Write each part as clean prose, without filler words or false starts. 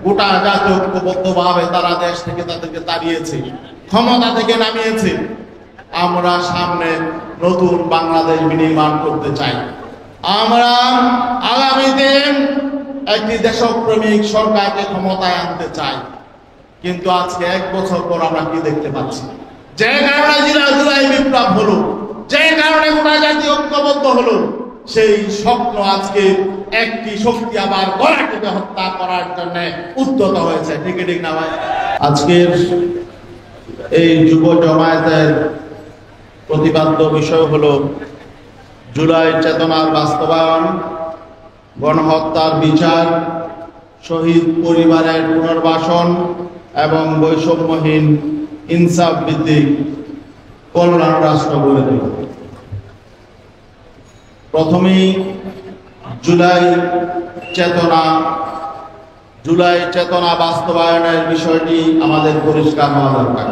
গোটা জাতি ঐক্যবদ্ধভাবে তারা দেশ থেকে তাদেরকে তাড়িয়েছে, ক্ষমতা থেকে নামিয়েছে। আমরা সামনে নতুন বাংলাদেশ বিনির্মাণ করতে চাই। আমরা আগামীতে একটি দেশপ্রেমিক সরকারকে ক্ষমতায় আনতে চাই। কিন্তু আজকে 1 বছর পর আমরা কি দেখতে পাচ্ছি? যে কারণে জুলাই বিপ্লব হলো, যে কারণে গোটা জাতি ঐক্যবদ্ধ হলো, সেই স্বপ্ন আজকে একটি শক্তি আবার গলাটিকে হত্যা করার জন্য উদ্যত হয়েছে। ঠিক না ভাই? আজকের এই যুব জমায়েতের প্রতিপাদ্য বিষয় হলো জুলাই চেতনার বাস্তবায়ন, গণহত্যার বিচার, শহীদ পরিবারের পুনর্বাসন এবং বৈষম্যহীন ইনসাফ ভিত্তিক কল্যাণ রাষ্ট্র গড়ে তোলা। প্রথমেই জুলাই চেতনা বাস্তবায়নের বিষয়টি আমাদের পরিষ্কার হওয়া দরকার।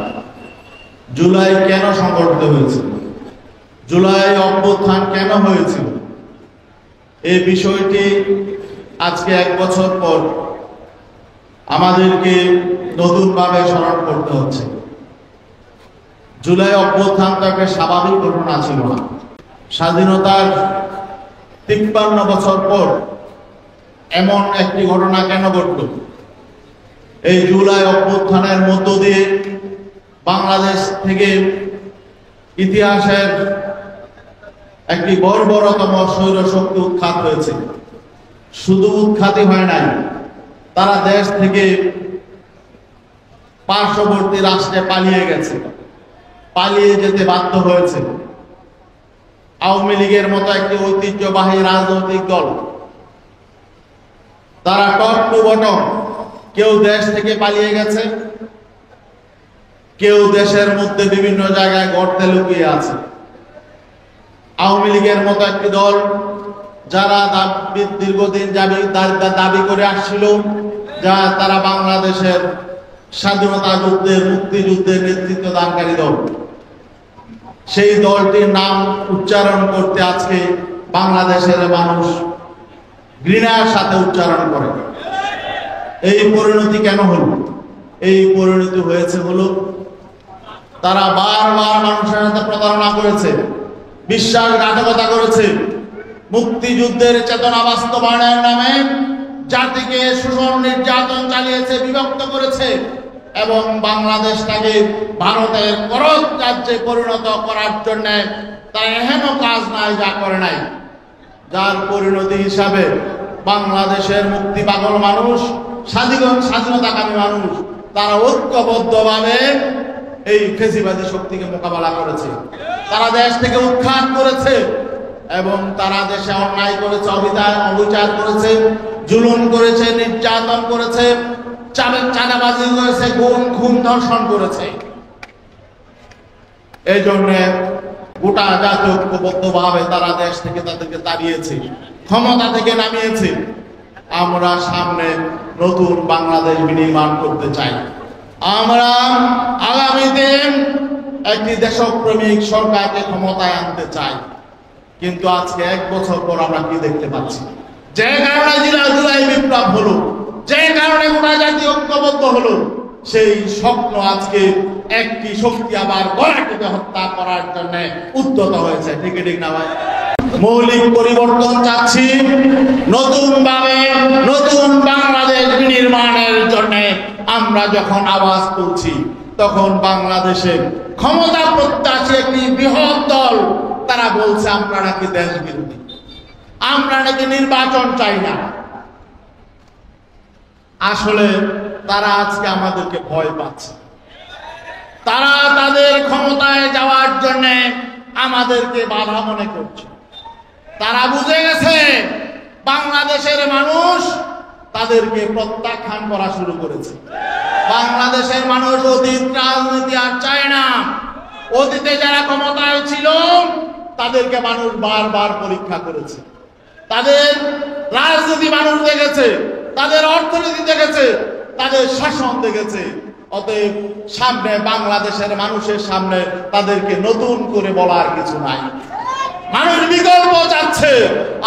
জুলাই কেন সংগঠিত হয়েছিল, জুলাই অভ্যুত্থান কেন হয়েছিল, এই বিষয়টি আজকে 1 বছর পর আমাদেরকে নতুনভাবে স্মরণ করতে হচ্ছে। জুলাই অভ্যুত্থান তো একটা স্বাভাবিক ঘটনা ছিল না। স্বাধীনতার 53 বছর পর এমন একটি ঘটনা কেন ঘটল? এই জুলাই অভ্যুত্থানের মধ্য দিয়ে বাংলাদেশ থেকে ইতিহাসের একটি বর্বরতম স্বৈরশক্তি উৎখাত হয়েছে। শুধু উৎখাতই হয় নাই, তারা দেশ থেকে পার্শ্ববর্তী রাষ্ট্রে পালিয়ে গেছে, পালিয়ে যেতে বাধ্য হয়েছে। আওয়ামী লীগের মতো একটি ঐতিহ্যবাহী রাজনৈতিক দল, তারা টপ টু বটম কেউ দেশ থেকে পালিয়ে গেছে, কেউ দেশের মধ্যে বিভিন্ন জায়গায় গর্তে লুকিয়ে আছে। আওয়ামী লীগের মতো একটি দল যারা দীর্ঘদিন দাবি করে আসছিল যা তারা বাংলাদেশের স্বাধীনতা যুদ্ধের, মুক্তিযুদ্ধের নেতৃত্ব দানকারী দল, সেই দলটির নাম উচ্চারণ করতে আজকে বাংলাদেশের মানুষ ঘৃণার সাথে উচ্চারণ করে। এই পরিণতি কেন হলো? এই পরিণতি হয়েছে হলো তারা বারবার মানুষের সাথে প্রতারণা করেছে, বিশ্বাসঘাতকতা করেছে, মুক্তিযুদ্ধের চেতনা বাস্তবায়নের নামে জাতিকে শোষণ নির্যাতন চালিয়েছে, বিভক্ত করেছে এবং বাংলাদেশটাকে ভারতের করদ রাজ্যে পরিণত করার জন্য তারা এহেন কাজ নাই যা করে নাই। যার পরিণতি হিসাবে বাংলাদেশের মুক্তি পাগল মানুষ, স্বাধীনতাকামী মানুষ, তারা ঐক্যবদ্ধভাবে এই ফেসিবাদী শক্তিকে মোকাবেলা করেছে। তারা দেশ থেকে উৎখাত করেছে এবং তারা দেশে অন্যায় করেছে, অবিচার করেছে, জুলুম করেছে, নির্যাতন করেছে, চাঁদাবাজি করেছে, গুম খুন ধর্ষণ করেছে। এই জন্য গোটা জাতি ঐক্যবদ্ধভাবে তারা দেশ থেকে তাদেরকে তাড়িয়েছে, ক্ষমতা থেকে নামিয়েছে। আমরা সামনে নতুন বাংলাদেশ বিনির্মাণ করতে চাই। আমরা আগামীতে একটি দেশপ্রেমিক সরকারকে ক্ষমতায় আনতে চাই। কিন্তু আজকে 1 বছর পর আমরা কি দেখতে পাচ্ছি? যে কারণে জুলাই বিপ্লব হলো, যে কারণে গোটা জাতি ঐক্যবদ্ধ হলো, সেই স্বপ্ন আজকে একটি শক্তি আবার গলাটিকে হত্যা করার জন্য উদ্যত হয়েছে। ঠিক না ভাই? মৌলিক পরিবর্তন চাচ্ছি, নতুনভাবে নতুন বাংলাদেশ বিনির্মাণের জন্য আমরা যখন আওয়াজ তুলছি, তখন বাংলাদেশে ক্ষমতা প্রত্যাশী একটি বৃহৎ দল তারা বলছে আমরা নাকি দেশ বিরোধী, আমরা নাকি নির্বাচন চাই না। আসলে তারা আজকে আমাদেরকে ভয় পাচ্ছে। তারা তাদের ক্ষমতায় যাওয়ার জন্য আমাদেরকে বাধা মনে করছে। তারা বুঝে গেছে বাংলাদেশের মানুষ তাদেরকে প্রত্যাখ্যান করা শুরু করেছে। বাংলাদেশের মানুষ অতীত রাজনীতি আর চায় না। অতীতে যারা ক্ষমতায় ছিল তাদেরকে মানুষ বারবার পরীক্ষা করেছে, তাদের রাজনীতি মানুষ দেখেছে, তাদের অর্থনীতি দেখেছে, তাদের শাসন দেখেছে। অতএব সামনে বাংলাদেশের মানুষের সামনে তাদেরকে নতুন করে বলার কিছু নাই। মানুষ বিকল্প চাচ্ছে,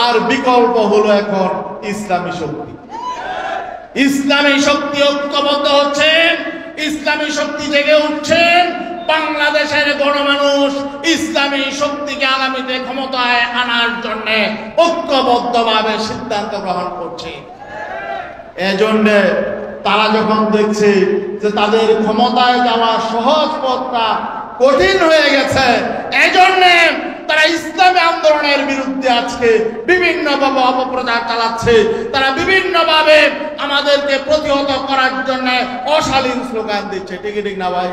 আর বিকল্প হলো এখন ইসলামী শক্তি। ইসলামী শক্তি ঐক্যবদ্ধ হচ্ছেন, ইসলামী শক্তি জেগে উঠছেন। বাংলাদেশের গণমানুষ ইসলামী শক্তিকে আগামীতে ক্ষমতায় আনার জন্য ঐক্যবদ্ধভাবে সিদ্ধান্ত গ্রহণ করছে। এজন্য তারা যখন দেখছে যে তাদের ক্ষমতায় যাওয়া সহজ পথটা কঠিন হয়ে গেছে, এজন্য তারা ইসলামী আন্দোলনের বিরুদ্ধে আজকে বিভিন্নভাবে অপপ্রচার চালাচ্ছে। তারা বিভিন্নভাবে আমাদেরকে প্রতিহত করার জন্য অশালীন স্লোগান দিচ্ছে। ঠিক ঠিক না ভাই?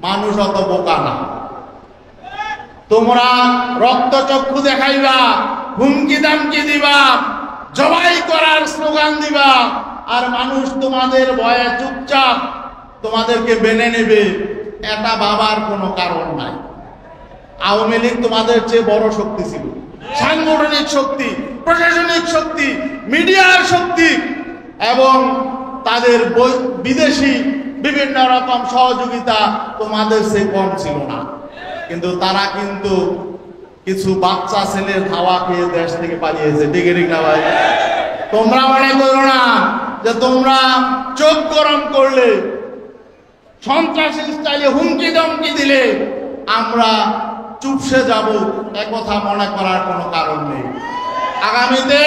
মানুষ অত বোকা না। তোমরা রক্তচক্ষু দেখাইবা, হুমকি দামকি দিবা, জবাই করার স্লোগান দিবা, আর মানুষ তোমাদের ভয়ে চুপচাপ তোমাদেরকে মেনে নেবে, এটা ভাবার কোনো কারণ নাই। আওয়ামী লীগ তোমাদের চেয়ে বড় শক্তি ছিল, সাংগঠনিক শক্তি, প্রশাসনিক শক্তি, মিডিয়ার শক্তি এবং তাদের বিদেশি বিভিন্ন রকম সহযোগিতা তোমাদের চেয়ে কম ছিল না। কিন্তু তারা কিন্তু কিছু বাচ্চা ছেলের হাওয়া খেয়ে দেশ থেকে পালিয়েছে। ঠিক ঠিক না ভাই? তোমরা মনে করো না যে তোমরা চোখ গরম করলে, সন্ত্রাসী স্টাইলে হুমকি দমকি দিলে আমরা চুপসে যাব, একথা মনে করার কোনো কারণ নেই। আগামীতে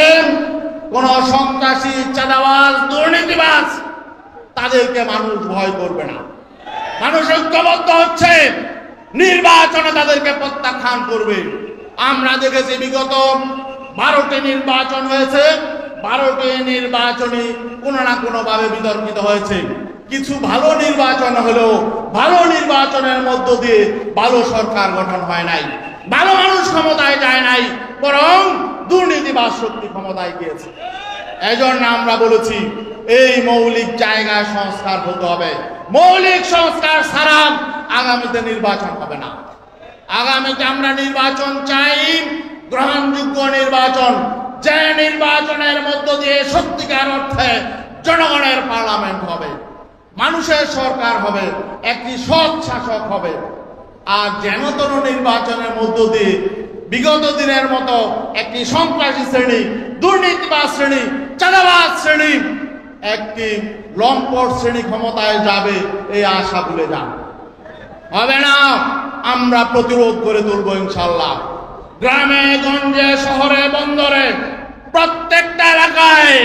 কোন সন্ত্রাসী, চাঁদাবাজ, দুর্নীতিবাজ তাদেরকে মানুষ ভয় করবে না। মানুষ ঐক্যবদ্ধ হচ্ছে, নির্বাচনে তাদেরকে প্রত্যাখ্যান করবে। আমরা দেখেছি বিগত 12টি নির্বাচন হয়েছে, 12টি নির্বাচনই কোনো না কোনো ভাবে বিতর্কিত হয়েছে। কিছু ভালো নির্বাচন হলো, ভালো নির্বাচনের মধ্য দিয়ে ভালো সরকার গঠন হয় নাই, ভালো মানুষ ক্ষমতায় যায় নাই, বরং দুর্নীতিবাজ শক্তি ক্ষমতায় গিয়েছে। এজন্য আমরা বলেছি এই মৌলিক জায়গায় সংস্কার হতে হবে। মৌলিক সংস্কার ছাড়া আগামীতে নির্বাচন হবে না। আগামীতে আমরা নির্বাচন চাই, গ্রহণযোগ্য নির্বাচন, যে নির্বাচনের মধ্য দিয়ে সত্যিকার অর্থে জনগণের পার্লামেন্ট হবে, মানুষের সরকার হবে, একটি সৎ শাসক হবে। আর যেন তেন নির্বাচনের মধ্য দিয়ে বিগত দিনের মতো একটি সন্ত্রাসী শ্রেণী, দুর্নীতিবাজ শ্রেণী, চাঁদাবাজ শ্রেণী, একটি লম্পট শ্রেণী ক্ষমতায় যাবে, এই আশা ভুলে যান, হবে না। আমরা প্রতিরোধ করে তুলব ইনশাল্লাহ। গ্রামে গঞ্জে, শহরে বন্দরে, প্রত্যেকটা এলাকায়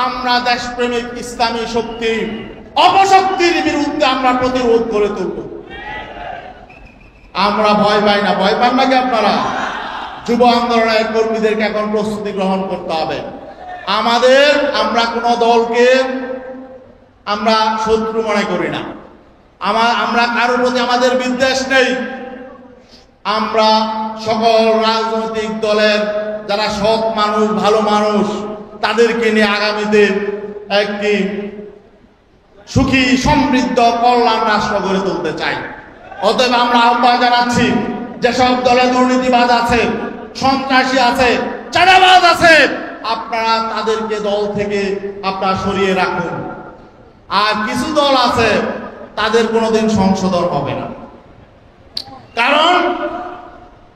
আমরা দেশপ্রেমিক ইসলামী শক্তি, অপশক্তির বিরুদ্ধে আমরা প্রতিরোধ করে তুলব। আমরা ভয় পাই না। ভয় পান নাকি আপনারা? যুব আন্দোলনের কর্মীদেরকে এখন প্রস্তুতি গ্রহণ করতে হবে। আমরা কোনো দলকে আমরা শত্রু মনে করি না, আমরা কারোর প্রতি আমাদের বিদ্বেষ নেই। আমরা সকল রাজনৈতিক দলের যারা সৎ মানুষ, ভালো মানুষ, তাদেরকে নিয়ে আগামীতে একটি সুখী, সমৃদ্ধ, কল্যাণ রাষ্ট্র গড়ে তুলতে চাই। অতএব আমরা আহ্বান জানাচ্ছি, যেসব দলে দুর্নীতিবাজ আছে, সন্ত্রাসী আছে, চাঁদাবাজ আছে, আপনারা তাদেরকে দল থেকে আপনারা সরিয়ে রাখুন। আর কিছু দল আছে তাদের কোনোদিন সংশোধন হবে না, কারণ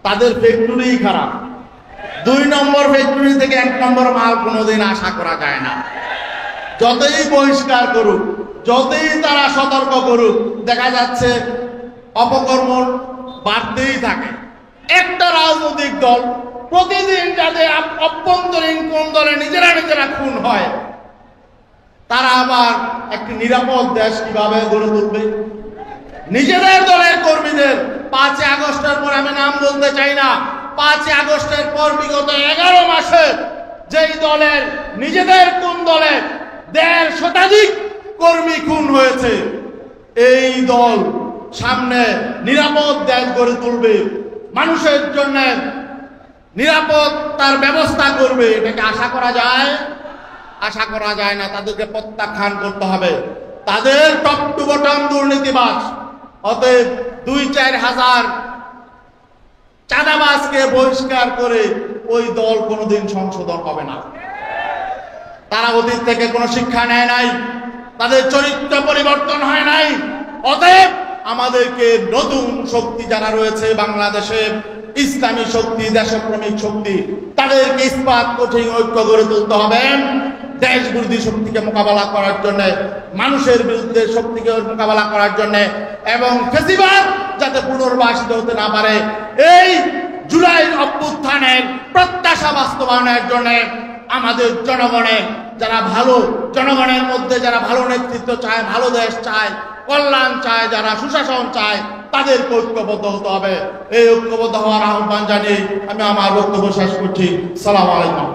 তাদের ফ্যাক্টরি খারাপ। 2 নম্বর ফ্যাক্টরি থেকে 1 নম্বর মাল কোনোদিন আশা করা যায় না। যতই বহিষ্কার করুক, যতই তারা সতর্ক করুক, দেখা যাচ্ছে অপকর্ম বাড়তেই থাকে। একটা রাজনৈতিক দল প্রতিদিন যাদের অভ্যন্তরীণ কোন দলে নিজেরা খুন হয়, তারা আবার একটি নিরাপদ দেশ কিভাবে গড়ে তুলবে? নিজেদের দলের কর্মীদের 5 আগস্টের পর, আমি নাম বলতে চাই না, 5 আগস্টের পর বিগত 11 মাসে যেই দলের, নিজেদের কোন দলে 1.5 শতাধিক কর্মী খুন হয়েছে, এই দল সামনে নিরাপদ দেশ গড়ে তুলবে, মানুষের জন্য নিরাপত্তার ব্যবস্থা করবে, এটাকে আশা করা যায়? আশা করা যায় না। তাদেরকে প্রত্যাখ্যান করতে হবে। তাদের টপ টু বটম দুর্নীতিবাজ। অতএব 2-4 হাজার চাঁদাবাজকে বহিষ্কার করে ওই দল কোনোদিন সংশোধন হবে না। তারা অতীত থেকে কোনো শিক্ষা নেয় নাই, তাদের চরিত্র পরিবর্তন হয় নাই। অতএব আমাদেরকে নতুন শক্তি যারা রয়েছে বাংলাদেশে, ইসলামী শক্তি, দেশপ্রেমিক শক্তি, তাদেরকে ইস্পাত কঠিন ঐক্য গড়ে তুলতে হবে। দেশ বিরোধী শক্তিকে মোকাবেলা করার জন্য, মানুষের বিরুদ্ধে শক্তিকে মোকাবেলা করার জন্য এবং ফ্যাসিবাদ যাতে পুনর্বাসিত হতে না পারে, এই জুলাই অভ্যুত্থানের প্রত্যাশা বাস্তবায়নের জন্য আমাদের জনগণের যারা ভালো, জনগণের মধ্যে যারা ভালো নেতৃত্ব চায়, ভালো দেশ চায়, কল্যাণ চায়, যারা সুশাসন চায়, তাদেরকে ঐক্যবদ্ধ হতে হবে। এই ঐক্যবদ্ধ হওয়ার আহ্বান জানিয়ে আমি আমার বক্তব্য শেষ করছি। সালাম আলাইকুম।